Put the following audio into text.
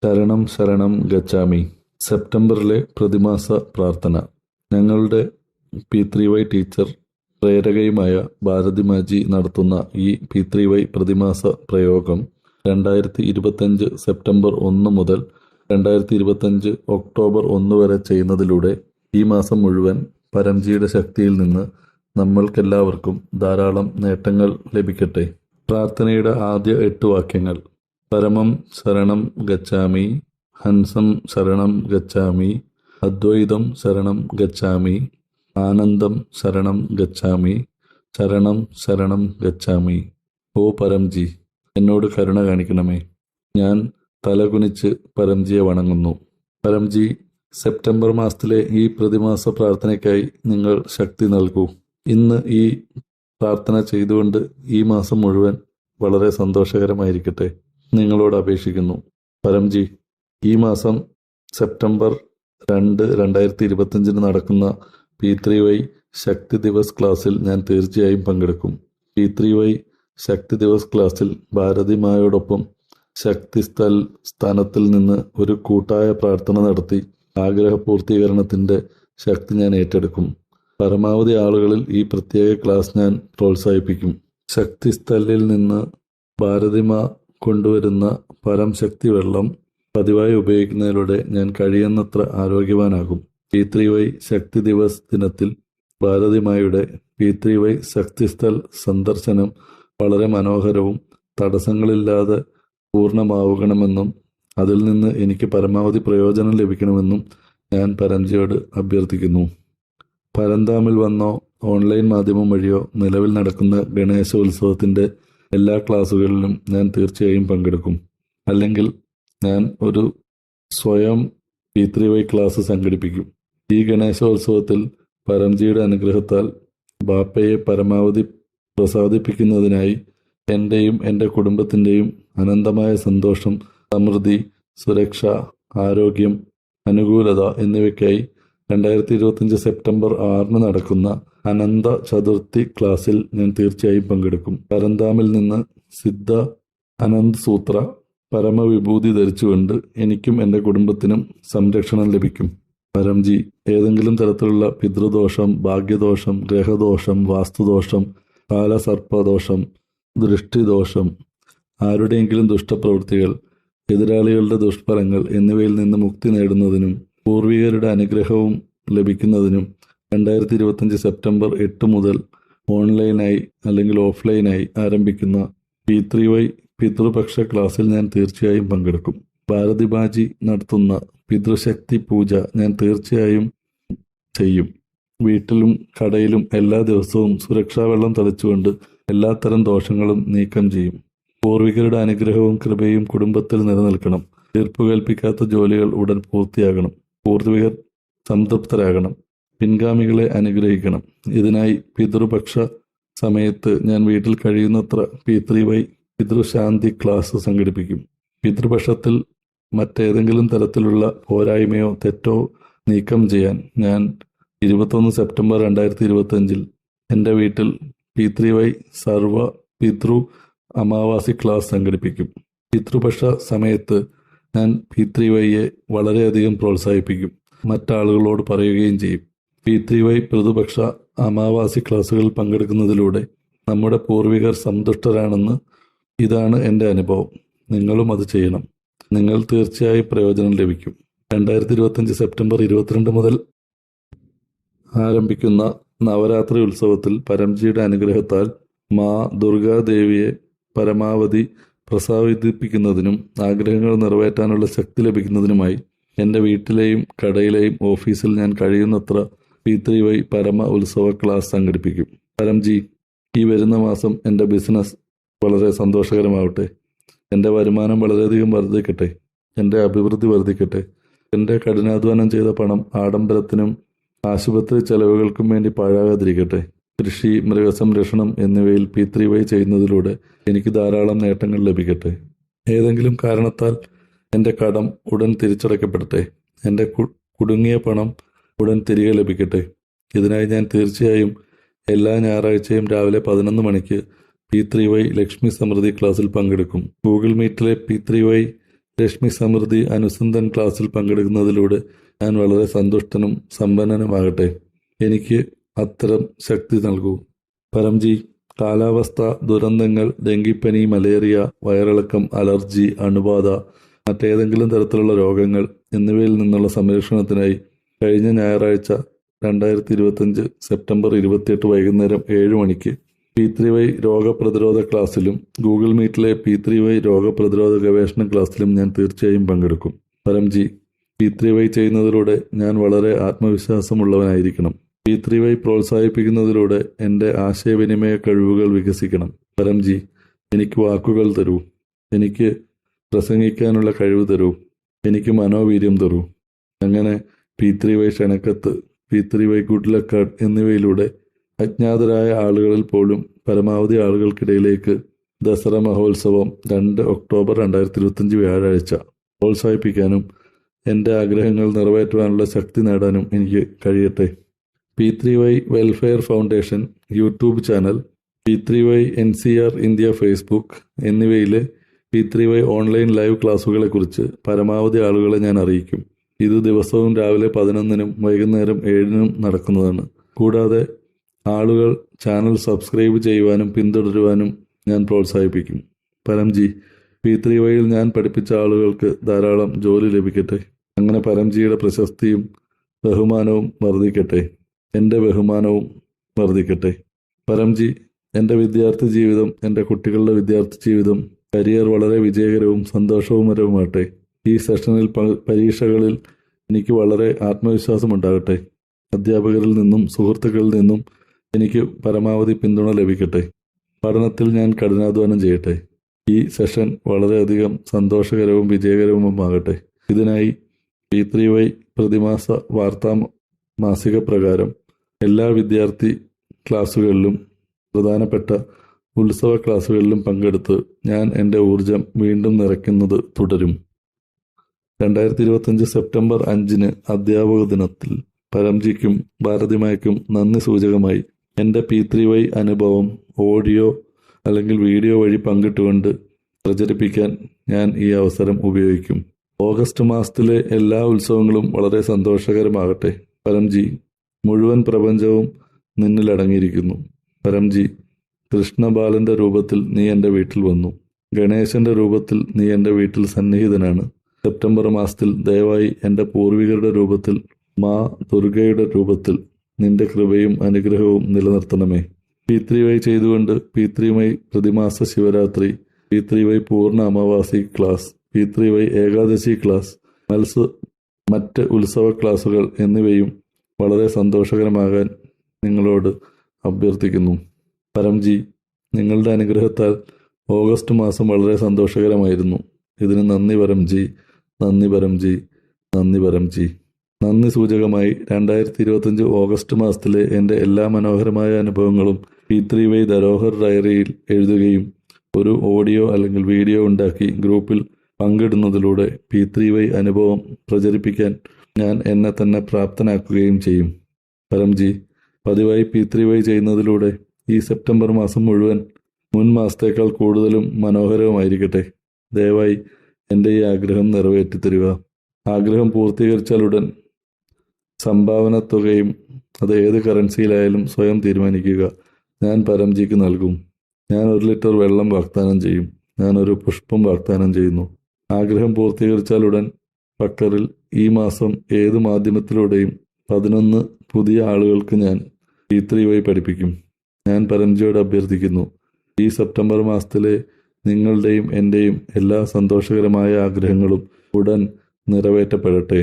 ശരണം ശരണം ഗച്ഛാമി. സെപ്റ്റംബറിലെ പ്രതിമാസ പ്രാർത്ഥന. ഞങ്ങളുടെ P3Y ടീച്ചർ പ്രേരകയുമായ ഭാരതിമാജി നടത്തുന്ന ഈ P3Y പ്രതിമാസ പ്രയോഗം 2025 സെപ്റ്റംബർ 1 മുതൽ 2025 ഒക്ടോബർ 1 വരെ ചെയ്യുന്നതിലൂടെ ഈ മാസം മുഴുവൻ പരംജിയുടെ ശക്തിയിൽ നിന്ന് നമ്മൾക്കെല്ലാവർക്കും ധാരാളം നേട്ടങ്ങൾ ലഭിക്കട്ടെ. പ്രാർത്ഥനയുടെ ആദ്യ 8 വാക്യങ്ങൾ: പരമം ശരണം ഗച്ഛാമി, ഹംസം ശരണം ഗച്ഛാമി, അദ്വൈതം ശരണം ഗച്ഛാമി, ആനന്ദം ശരണം ഗച്ഛാമി, ശരണം ശരണം ഗച്ഛാമി. ഓ പരംജി, എന്നോട് കരുണ കാണിക്കണമേ. ഞാൻ തലകുനിച്ച് പരംജിയെ വണങ്ങുന്നു. പരംജി, സെപ്റ്റംബർ മാസത്തിലെ ഈ പ്രതിമാസ പ്രാർത്ഥനയ്ക്കായി നിങ്ങൾ ശക്തി നൽകൂ. ഇന്ന് ഈ പ്രാർത്ഥന ചെയ്തുകൊണ്ട് ഈ മാസം മുഴുവൻ വളരെ സന്തോഷകരമായിരിക്കട്ടെ. നിങ്ങളോട് അപേക്ഷിക്കുന്നു. പരംജി, ഈ മാസം സെപ്റ്റംബർ 2, 2025 നടക്കുന്ന P3Y ശക്തി ദിവസ് ക്ലാസ്സിൽ ഞാൻ തീർച്ചയായും പങ്കെടുക്കും. P3Y ശക്തി ദിവസ് ക്ലാസ്സിൽ ഭാരതിമായോടൊപ്പം ശക്തി സ്ഥാനത്തിൽ നിന്ന് ഒരു കൂട്ടായ പ്രാർത്ഥന നടത്തി ആഗ്രഹ പൂർത്തീകരണത്തിൻ്റെ ശക്തി ഞാൻ ഏറ്റെടുക്കും. പരമാവധി ആളുകളിൽ ഈ പ്രത്യേക ക്ലാസ് ഞാൻ പ്രോത്സാഹിപ്പിക്കും. ശക്തി സ്ഥലിൽ നിന്ന് ഭാരതിമ കൊണ്ടുവരുന്ന പരംശക്തി വെള്ളം പതിവായി ഉപയോഗിക്കുന്നതിലൂടെ ഞാൻ കഴിയുന്നത്ര ആരോഗ്യവാനാകും. P3Y ശക്തി ദിവസ് ദിനത്തിൽ ഭാരതിമായുടെ P3Y ശക്തിസ്ഥൽ സന്ദർശനം വളരെ മനോഹരവും തടസ്സങ്ങളില്ലാതെ പൂർണ്ണമാവുകണമെന്നും അതിൽ നിന്ന് എനിക്ക് പരമാവധി പ്രയോജനം ലഭിക്കണമെന്നും ഞാൻ പരംജിയോട് അഭ്യർത്ഥിക്കുന്നു. പരന്താമിൽ വന്നോ ഓൺലൈൻ മാധ്യമം വഴിയോ നിലവിൽ നടക്കുന്ന ഗണേശോത്സവത്തിൻ്റെ എല്ലാ ക്ലാസ്സുകളിലും ഞാൻ തീർച്ചയായും പങ്കെടുക്കും. അല്ലെങ്കിൽ ഞാൻ ഒരു സ്വയം P3Y ക്ലാസ് സംഘടിപ്പിക്കും. ഈ ഗണേശോത്സവത്തിൽ പരംജിയുടെ അനുഗ്രഹത്താൽ ബാപ്പയെ പരമാവധി പ്രസാദിപ്പിക്കുന്നതിനായി എൻ്റെയും എൻ്റെ കുടുംബത്തിൻ്റെയും അനന്തമായ സന്തോഷം, സമൃദ്ധി, സുരക്ഷ, ആരോഗ്യം, അനുകൂലത എന്നിവയ്ക്കായി 2025 സെപ്റ്റംബർ 6 നടക്കുന്ന അനന്ത ചതുർത്ഥി ക്ലാസ്സിൽ ഞാൻ തീർച്ചയായും പങ്കെടുക്കും. പരന്താമിൽ നിന്ന് സിദ്ധ അനന്ത് സൂത്ര പരമവിഭൂതി ധരിച്ചുകൊണ്ട് എനിക്കും എൻ്റെ കുടുംബത്തിനും സംരക്ഷണം ലഭിക്കും. പരംജി, ഏതെങ്കിലും തരത്തിലുള്ള പിതൃദോഷം, ഭാഗ്യദോഷം, ഗ്രഹദോഷം, വാസ്തുദോഷം, കാലസർപ്പദോഷം, ദൃഷ്ടിദോഷം, ആരുടെയെങ്കിലും ദുഷ്ടപ്രവൃത്തികൾ, എതിരാളികളുടെ ദുഷ്ഫലങ്ങൾ എന്നിവയിൽ നിന്ന് മുക്തി നേടുന്നതിനും പൂർവികരുടെ അനുഗ്രഹവും ലഭിക്കുന്നതിനും 2025 സെപ്റ്റംബർ 8 മുതൽ ഓൺലൈനായി അല്ലെങ്കിൽ ഓഫ്ലൈനായി ആരംഭിക്കുന്ന P3Y പിതൃപക്ഷ ക്ലാസ്സിൽ ഞാൻ തീർച്ചയായും പങ്കെടുക്കും. ഭാരതിബാജി നടത്തുന്ന പിതൃശക്തി പൂജ ഞാൻ തീർച്ചയായും ചെയ്യും. വീട്ടിലും കടയിലും എല്ലാ ദിവസവും സുരക്ഷാ വെള്ളം തളിച്ചുകൊണ്ട് എല്ലാത്തരം ദോഷങ്ങളും നീക്കം ചെയ്യും. പൂർവികരുടെ അനുഗ്രഹവും കൃപയും കുടുംബത്തിൽ നിലനിൽക്കണം. തീർപ്പുകൽപ്പിക്കാത്ത ജോലികൾ ഉടൻ പൂർത്തിയാകണം. പൂർവികർ സംതൃപ്തരാകണം. പിൻഗാമികളെ അനുഗ്രഹിക്കണം. ഇതിനായി പിതൃപക്ഷ സമയത്ത് ഞാൻ വീട്ടിൽ കഴിയുന്നത്ര P3Y പിതൃശാന്തി ക്ലാസ് സംഘടിപ്പിക്കും. പിതൃപക്ഷത്തിൽ മറ്റേതെങ്കിലും തരത്തിലുള്ള പോരായ്മയോ തെറ്റോ നീക്കം ചെയ്യാൻ ഞാൻ 21 സെപ്റ്റംബർ 2025 എൻ്റെ വീട്ടിൽ P3Y സർവ പിതൃ അമാവാസി ക്ലാസ് സംഘടിപ്പിക്കും. പിതൃപക്ഷ സമയത്ത് ഞാൻ P3Yയെ വളരെയധികം പ്രോത്സാഹിപ്പിക്കും. മറ്റാളുകളോട് പറയുകയും ചെയ്യും. P3Y പ്രതിപക്ഷ അമാവാസി ക്ലാസ്സുകളിൽ പങ്കെടുക്കുന്നതിലൂടെ നമ്മുടെ പൂർവികർ സന്തുഷ്ടരാണെന്ന് ഇതാണ് എൻ്റെ അനുഭവം. നിങ്ങളും അത് ചെയ്യണം. നിങ്ങൾ തീർച്ചയായും പ്രയോജനം ലഭിക്കും. 2025 സെപ്റ്റംബർ 22 മുതൽ ആരംഭിക്കുന്ന നവരാത്രി ഉത്സവത്തിൽ പരംജിയുടെ അനുഗ്രഹത്താൽ മാ ദുർഗാദേവിയെ പരമാവധി പ്രസാദിപ്പിക്കുന്നതിനും ആഗ്രഹങ്ങൾ നിറവേറ്റാനുള്ള ശക്തി ലഭിക്കുന്നതിനുമായി എൻ്റെ വീട്ടിലെയും കടയിലെയും ഓഫീസിൽ ഞാൻ കഴിയുന്നത്ര P3Y പരമ ഉത്സവ ക്ലാസ് സംഘടിപ്പിക്കും. പരംജി, ഈ വരുന്ന മാസം എൻ്റെ ബിസിനസ് വളരെ സന്തോഷകരമാവട്ടെ. എൻ്റെ വരുമാനം വളരെയധികം വർദ്ധിക്കട്ടെ. എൻ്റെ അഭിവൃദ്ധി വർദ്ധിക്കട്ടെ. എൻ്റെ കഠിനാധ്വാനം ചെയ്ത പണം ആഡംബരത്തിനും ആശുപത്രി ചെലവുകൾക്കും വേണ്ടി പാഴാകാതിരിക്കട്ടെ. കൃഷി, മൃഗസംരക്ഷണം എന്നിവയിൽ P3Y ചെയ്യുന്നതിലൂടെ എനിക്ക് ധാരാളം നേട്ടങ്ങൾ ലഭിക്കട്ടെ. ഏതെങ്കിലും കാരണത്താൽ എൻ്റെ കടം ഉടൻ തിരിച്ചടയ്ക്കപ്പെടട്ടെ. എൻ്റെ കുടുങ്ങിയ പണം ഉടൻ തിരികെ ലഭിക്കട്ടെ. ഇതിനായി ഞാൻ തീർച്ചയായും എല്ലാ ഞായറാഴ്ചയും രാവിലെ 11 മണിക്ക് P3Y ലക്ഷ്മി സമൃദ്ധി ക്ലാസ്സിൽ പങ്കെടുക്കും. ഗൂഗിൾ മീറ്റിലെ P3Y രശ്മി സമൃദ്ധി അനുസന്ധൻ ക്ലാസ്സിൽ പങ്കെടുക്കുന്നതിലൂടെ ഞാൻ വളരെ സന്തുഷ്ടനും സമ്പന്നനുമാകട്ടെ. എനിക്ക് അത്തരം ശക്തി നൽകൂ. പരംജി, കാലാവസ്ഥ, ദുരന്തങ്ങൾ, ഡെങ്കിപ്പനി, മലേറിയ, വയറിളക്കം, അലർജി, അണുബാധ, മറ്റേതെങ്കിലും തരത്തിലുള്ള രോഗങ്ങൾ എന്നിവയിൽ നിന്നുള്ള സംരക്ഷണത്തിനായി കഴിഞ്ഞ ഞായറാഴ്ച 2025 സെപ്റ്റംബർ 28 വൈകുന്നേരം 7 മണിക്ക് P3Y രോഗപ്രതിരോധ ക്ലാസ്സിലും ഗൂഗിൾ മീറ്റിലെ P3Y രോഗപ്രതിരോധ ഗവേഷണ ക്ലാസ്സിലും ഞാൻ തീർച്ചയായും പങ്കെടുക്കും. പരംജി, P3Y ചെയ്യുന്നതിലൂടെ ഞാൻ വളരെ ആത്മവിശ്വാസമുള്ളവനായിരിക്കണം. P3Y പ്രോത്സാഹിപ്പിക്കുന്നതിലൂടെ എൻ്റെ ആശയവിനിമയ കഴിവുകൾ വികസിക്കണം. പരംജി, എനിക്ക് വാക്കുകൾ തരൂ. എനിക്ക് പ്രസംഗിക്കാനുള്ള കഴിവ് തരൂ. എനിക്ക് മനോവീര്യം തരൂ. അങ്ങനെ P3Y ക്ഷണക്കത്ത്, P3Y good luck card എന്നിവയിലൂടെ അജ്ഞാതരായ ആളുകളിൽ പോലും പരമാവധി ആളുകൾക്കിടയിലേക്ക് ദസറ മഹോത്സവം 2 ഒക്ടോബർ 2025 വ്യാഴാഴ്ച പ്രോത്സാഹിപ്പിക്കാനും എൻ്റെ ആഗ്രഹങ്ങൾ നിറവേറ്റുവാനുള്ള ശക്തി നേടാനും എനിക്ക് കഴിയട്ടെ. P3Y welfare foundation YouTube channel, P3Y NCR India Facebook എന്നിവയിലെ P3Y ഓൺലൈൻ ലൈവ് ക്ലാസുകളെക്കുറിച്ച് പരമാവധി ആളുകളെ ഞാൻ അറിയിക്കും. ഇത് ദിവസവും രാവിലെ 11-നും വൈകുന്നേരം 7-നും നടക്കുന്നതാണ്. കൂടാതെ ആളുകൾ ചാനൽ സബ്സ്ക്രൈബ് ചെയ്യുവാനും പിന്തുടരുവാനും ഞാൻ പ്രോത്സാഹിപ്പിക്കും. പരംജി, P3Yയിൽ ഞാൻ പഠിപ്പിച്ച ആളുകൾക്ക് ധാരാളം ജോലി ലഭിക്കട്ടെ. അങ്ങനെ പരംജിയുടെ പ്രശസ്തിയും ബഹുമാനവും വർദ്ധിക്കട്ടെ. എൻ്റെ ബഹുമാനവും വർദ്ധിക്കട്ടെ. പരംജി, എൻ്റെ വിദ്യാർത്ഥി ജീവിതം, എൻ്റെ കുട്ടികളുടെ വിദ്യാർത്ഥി ജീവിതം, കരിയർ വളരെ വിജയകരവും സന്തോഷവുമരവുമാകട്ടെ. ഈ സെഷനിൽ പരീക്ഷകളിൽ എനിക്ക് വളരെ ആത്മവിശ്വാസമുണ്ടാകട്ടെ. അധ്യാപകരിൽ നിന്നും സുഹൃത്തുക്കളിൽ നിന്നും എനിക്ക് പരമാവധി പിന്തുണ ലഭിക്കട്ടെ. പഠനത്തിൽ ഞാൻ കഠിനാധ്വാനം ചെയ്യട്ടെ. ഈ സെഷൻ വളരെയധികം സന്തോഷകരവും വിജയകരവുമാകട്ടെ. ഇതിനായി P3Y പ്രതിമാസ വാർത്താ മാസിക പ്രകാരം എല്ലാ വിദ്യാർത്ഥി ക്ലാസ്സുകളിലും പ്രധാനപ്പെട്ട ഉത്സവ ക്ലാസ്സുകളിലും പങ്കെടുത്ത് ഞാൻ എൻ്റെ ഊർജം വീണ്ടും നിറയ്ക്കുന്നത് തുടരും. 2025 സെപ്റ്റംബർ 5 അധ്യാപക ദിനത്തിൽ പരംജിക്കും ഭാരതിമായ്ക്കും നന്ദി സൂചകമായി എൻ്റെ P3Y അനുഭവം ഓഡിയോ അല്ലെങ്കിൽ വീഡിയോ വഴി പങ്കിട്ടുകൊണ്ട് പ്രചരിപ്പിക്കാൻ ഞാൻ ഈ അവസരം ഉപയോഗിക്കും. ഓഗസ്റ്റ് മാസത്തിലെ എല്ലാ ഉത്സവങ്ങളും വളരെ സന്തോഷകരമാകട്ടെ. പരംജി, മുഴുവൻ പ്രപഞ്ചവും നിന്നിലടങ്ങിയിരിക്കുന്നു. പരംജി, കൃഷ്ണബാലൻ്റെ രൂപത്തിൽ നീ എൻ്റെ വീട്ടിൽ വന്നു. ഗണേശൻ്റെ രൂപത്തിൽ നീ എൻ്റെ വീട്ടിൽ സന്നിഹിതനാണ്. സെപ്റ്റംബർ മാസത്തിൽ ദയവായി എൻ്റെ പൂർവികരുടെ രൂപത്തിൽ, മാ ദുർഗയുടെ രൂപത്തിൽ നിന്റെ കൃപയും അനുഗ്രഹവും നിലനിർത്തണമേ. P3Y ചെയ്തുകൊണ്ട് P3Y പ്രതിമാസ ശിവരാത്രി, P3Y പൂർണ്ണ അമാവാസി ക്ലാസ്, P3Y ഏകാദശി ക്ലാസ്, മറ്റ് ഉത്സവ ക്ലാസുകൾ എന്നിവയും വളരെ സന്തോഷകരമാകാൻ നിങ്ങളോട് അഭ്യർത്ഥിക്കുന്നു. പരംജി, നിങ്ങളുടെ അനുഗ്രഹത്താൽ ഓഗസ്റ്റ് മാസം വളരെ സന്തോഷകരമായിരുന്നു. ഇതിന് നന്ദി പരംജി, നന്ദി പരംജി, നന്ദി പരംജി. നന്ദി സൂചകമായി 2025 ഓഗസ്റ്റ് മാസത്തിലെ എൻ്റെ എല്ലാ മനോഹരമായ അനുഭവങ്ങളും P3Y ധരോഹർ ഡയറിയിൽ എഴുതുകയും ഒരു ഓഡിയോ അല്ലെങ്കിൽ വീഡിയോ ഉണ്ടാക്കി ഗ്രൂപ്പിൽ പങ്കിടുന്നതിലൂടെ P3Y അനുഭവം പ്രചരിപ്പിക്കാൻ ഞാൻ എന്നെ തന്നെ പ്രാപ്തനാക്കുകയും ചെയ്യും. പരംജി, പതിവായി P3Y ചെയ്യുന്നതിലൂടെ ഈ സെപ്റ്റംബർ മാസം മുഴുവൻ മുൻ മാസത്തേക്കാൾ കൂടുതലും മനോഹരവുമായിരിക്കട്ടെ. ദയവായി എൻ്റെ ഈ ആഗ്രഹം നിറവേറ്റിത്തരിക. ആഗ്രഹം പൂർത്തീകരിച്ചാലുടൻ സംഭാവന തുകയും അത് ഏത് കറൻസിയിലായാലും സ്വയം തീരുമാനിക്കുക. ഞാൻ പരംജിക്ക് നൽകും. ഞാൻ 1 ലിറ്റർ വെള്ളം വാഗ്ദാനം ചെയ്യും. ഞാൻ ഒരു പുഷ്പം വാഗ്ദാനം ചെയ്യുന്നു. ആഗ്രഹം പൂർത്തീകരിച്ചാലുടൻ പക്കറിൽ ഈ മാസം ഏത് മാധ്യമത്തിലൂടെയും 11 പുതിയ ആളുകൾക്ക് ഞാൻ P3Y പഠിപ്പിക്കും. ഞാൻ പരംജിയോട് അഭ്യർത്ഥിക്കുന്നു, ഈ സെപ്റ്റംബർ മാസത്തിലെ നിങ്ങളുടെയും എൻ്റെയും എല്ലാ സന്തോഷകരമായ ആഗ്രഹങ്ങളും ഉടൻ നിറവേറ്റപ്പെടട്ടെ.